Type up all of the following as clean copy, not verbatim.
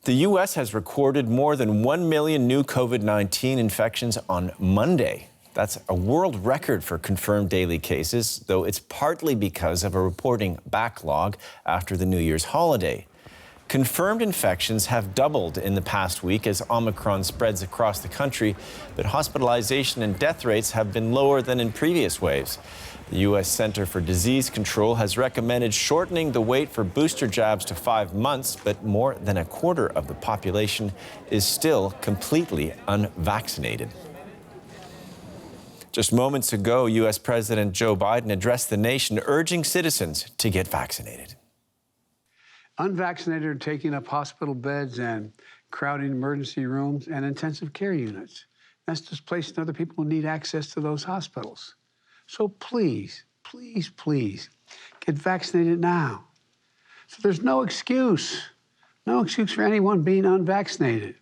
The U.S. has recorded more than 1 million new COVID-19 infections on Monday. That's a world record for confirmed daily cases, though it's partly because of a reporting backlog after the New Year's holiday. Confirmed infections have doubled in the past week as Omicron spreads across the country, but hospitalization and death rates have been lower than in previous waves. The U.S. Center for Disease Control has recommended shortening the wait for booster jabs to 5 months, but more than a quarter of the population is still completely unvaccinated. Just moments ago, U.S. President Joe Biden addressed the nation, urging citizens to get vaccinated. Unvaccinated are taking up hospital beds and crowding emergency rooms and intensive care units. That's displacing other people who need access to those hospitals. So please, please, please get vaccinated now. So there's no excuse for anyone being unvaccinated.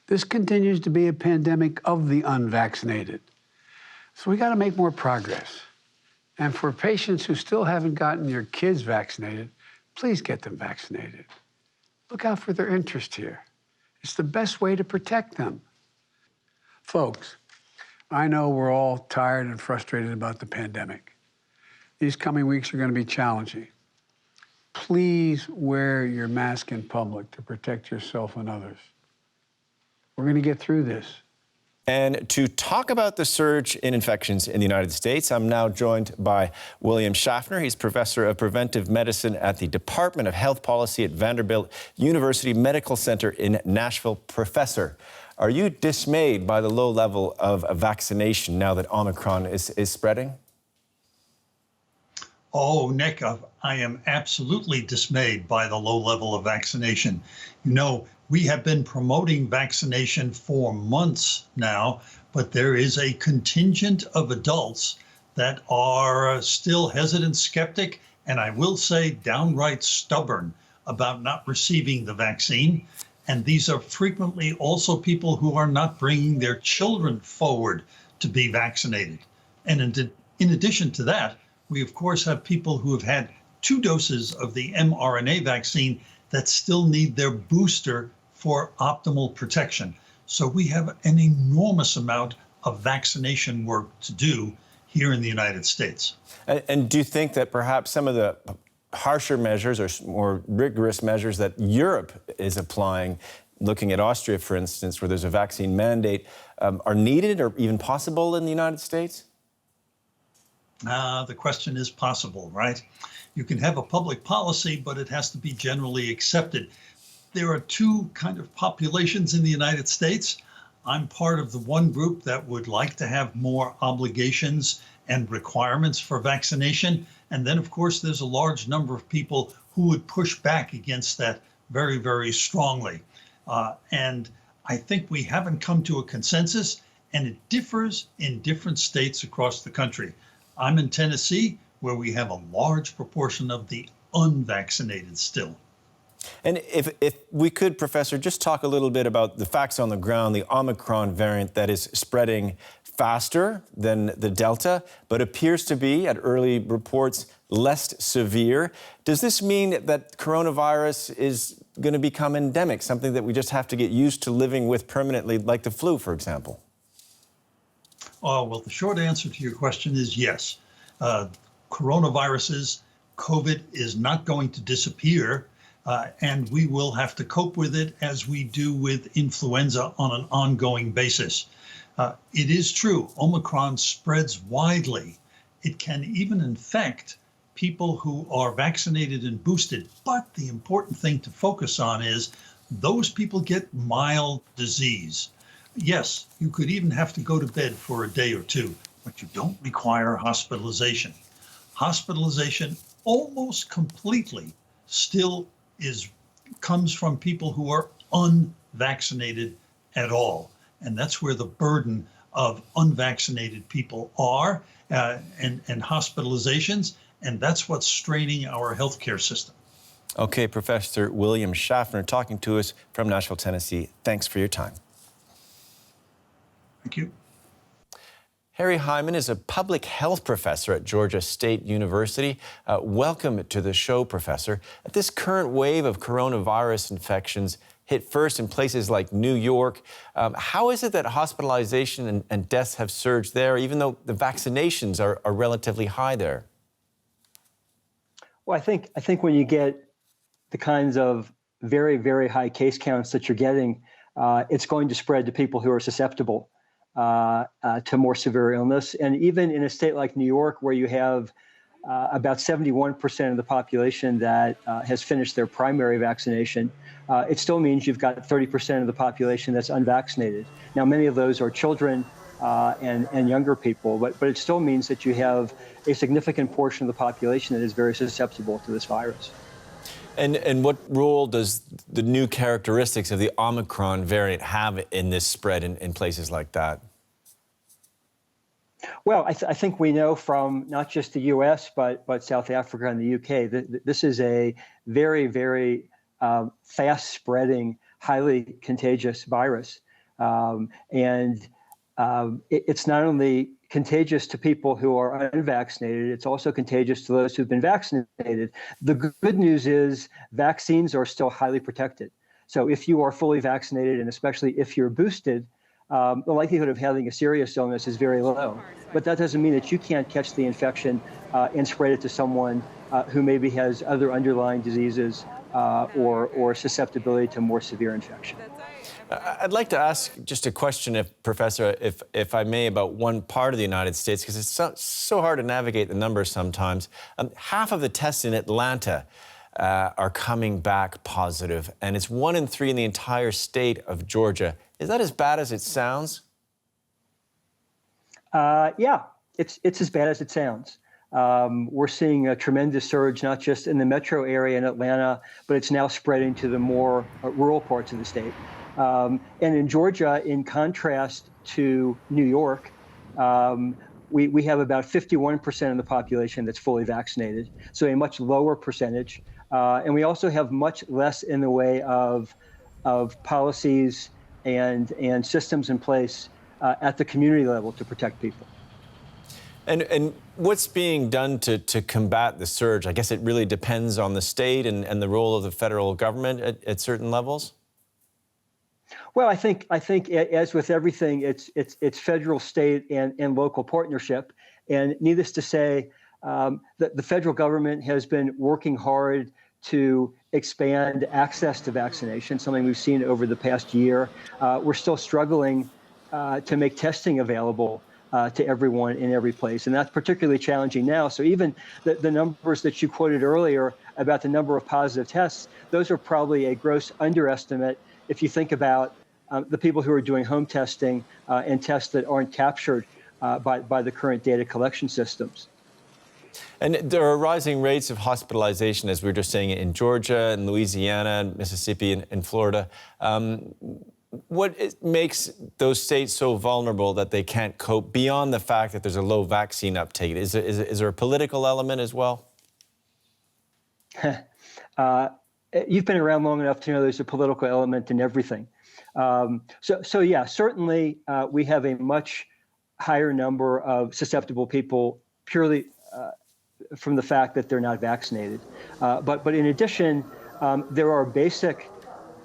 This continues to be a pandemic of the unvaccinated. So we got to make more progress. And for patients who still haven't gotten your kids vaccinated, please get them vaccinated. Look out for their interest here. It's the best way to protect them. Folks, I know we're all tired and frustrated about the pandemic. These coming weeks are going to be challenging. Please wear your mask in public to protect yourself and others. We're going to get through this. And to talk about the surge in infections in the United States, I'm now joined by William Schaffner. He's professor of preventive medicine at the Department of Health Policy at Vanderbilt University Medical Center in Nashville. Professor, are you dismayed by the low level of vaccination now that Omicron is spreading? Oh, Nick, I am absolutely dismayed by the low level of vaccination. You know, we have been promoting vaccination for months now, but there is a contingent of adults that are still hesitant, skeptic, and I will say downright stubborn about not receiving the vaccine. And these are frequently also people who are not bringing their children forward to be vaccinated. And in addition to that, we of course have people who have had 2 doses of the mRNA vaccine that still need their booster for optimal protection. So we have an enormous amount of vaccination work to do here in the United States. And do you think that perhaps some of the harsher measures or more rigorous measures that Europe is applying, looking at Austria, for instance, where there's a vaccine mandate, are needed or even possible in the United States? The question is possible, right? You can have a public policy, but it has to be generally accepted. There are 2 kind of populations in the United States. I'm part of the one group that would like to have more obligations and requirements for vaccination. And then, of course, there's a large number of people who would push back against that very, very strongly. And I think we haven't come to a consensus, and it differs in different states across the country. I'm in Tennessee, where we have a large proportion of the unvaccinated still. And if we could, Professor, just talk a little bit about the facts on the ground, the Omicron variant that is spreading faster than the Delta, but appears to be, at early reports, less severe. Does this mean that coronavirus is going to become endemic, something that we just have to get used to living with permanently, like the flu, for example? Oh, well, the short answer to your question is yes. Coronaviruses, COVID, is not going to disappear. And we will have to cope with it as we do with influenza on an ongoing basis. It is true, Omicron spreads widely. It can even infect people who are vaccinated and boosted. But the important thing to focus on is those people get mild disease. Yes, you could even have to go to bed for a day or 2, but you don't require hospitalization. Hospitalization almost completely still comes from people who are unvaccinated at all. And that's where the burden of unvaccinated people are and hospitalizations. And that's what's straining our healthcare system. Okay, Professor William Schaffner talking to us from Nashville, Tennessee. Thanks for your time. Thank you. Harry Hyman is a public health professor at Georgia State University. Welcome to the show, Professor. At this current wave of coronavirus infections hit first in places like New York. How is it that hospitalization and deaths have surged there, even though the vaccinations are relatively high there? Well, I think when you get the kinds of very, very high case counts that you're getting, it's going to spread to people who are susceptible to more severe illness. And even in a state like New York, where you have about 71% of the population that has finished their primary vaccination, it still means you've got 30% of the population that's unvaccinated. Now, many of those are children and younger people, but it still means that you have a significant portion of the population that is very susceptible to this virus. And what role does the new characteristics of the Omicron variant have in this spread in places like that? Well, I think we know from not just the U.S., but South Africa and the U.K. that this is a very, very fast-spreading, highly contagious virus. It's not only contagious to people who are unvaccinated, it's also contagious to those who've been vaccinated. The good news is vaccines are still highly protected. So if you are fully vaccinated, and especially if you're boosted, the likelihood of having a serious illness is very low. But that doesn't mean that you can't catch the infection and spread it to someone who maybe has other underlying diseases or susceptibility to more severe infection. I'd like to ask just a question, Professor, if I may, about one part of the United States, because it's so hard to navigate the numbers sometimes. Half of the tests in Atlanta are coming back positive, and it's 1 in 3 in the entire state of Georgia. Is that as bad as it sounds? Yeah, it's as bad as it sounds. We're seeing a tremendous surge, not just in the metro area in Atlanta, but it's now spreading to the more rural parts of the state. And in Georgia, in contrast to New York, we have about 51% of the population that's fully vaccinated, so a much lower percentage. And we also have much less in the way of policies and systems in place at the community level to protect people. And what's being done to combat the surge? I guess it really depends on the state and the role of the federal government at certain levels. Well, I think as with everything, it's federal, state, and local partnership. And needless to say, that the federal government has been working hard to expand access to vaccination, something we've seen over the past year. We're still struggling to make testing available to everyone in every place, and that's particularly challenging now. So even the numbers that you quoted earlier about the number of positive tests, those are probably a gross underestimate if you think about the people who are doing home testing and tests that aren't captured by the current data collection systems. And there are rising rates of hospitalization, as we were just saying, in Georgia and Louisiana and Mississippi and Florida. What makes those states so vulnerable that they can't cope beyond the fact that there's a low vaccine uptake? Is there a political element as well? You've been around long enough to know there's a political element in everything. So yeah, certainly we have a much higher number of susceptible people purely from the fact that they're not vaccinated. But in addition, there are basic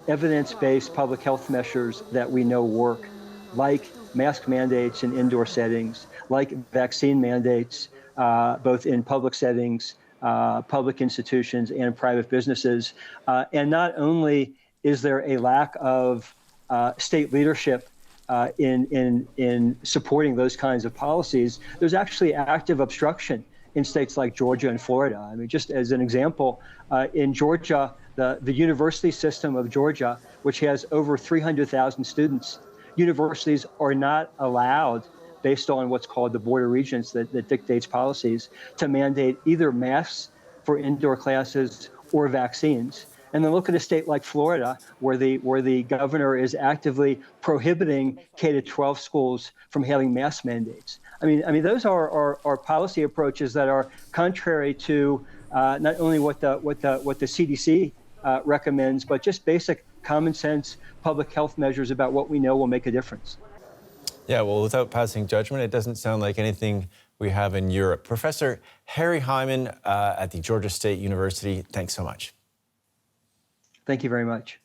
evidence-based public health measures that we know work, like mask mandates in indoor settings, like vaccine mandates, both in public settings, public institutions, and private businesses. And not only is there a lack of state leadership in supporting those kinds of policies, there's actually active obstruction in states like Georgia and Florida. I mean, just as an example, in Georgia, the university system of Georgia, which has over 300,000 students, universities are not allowed, based on what's called the Board of Regents that dictates policies, to mandate either masks for indoor classes or vaccines. And then look at a state like Florida, where the governor is actively prohibiting K-12 schools from having mask mandates. I mean, those are policy approaches that are contrary to not only what the CDC recommends, but just basic common sense public health measures about what we know will make a difference. Yeah, well, without passing judgment, it doesn't sound like anything we have in Europe. Professor Harry Hyman at the Georgia State University, thanks so much. Thank you very much.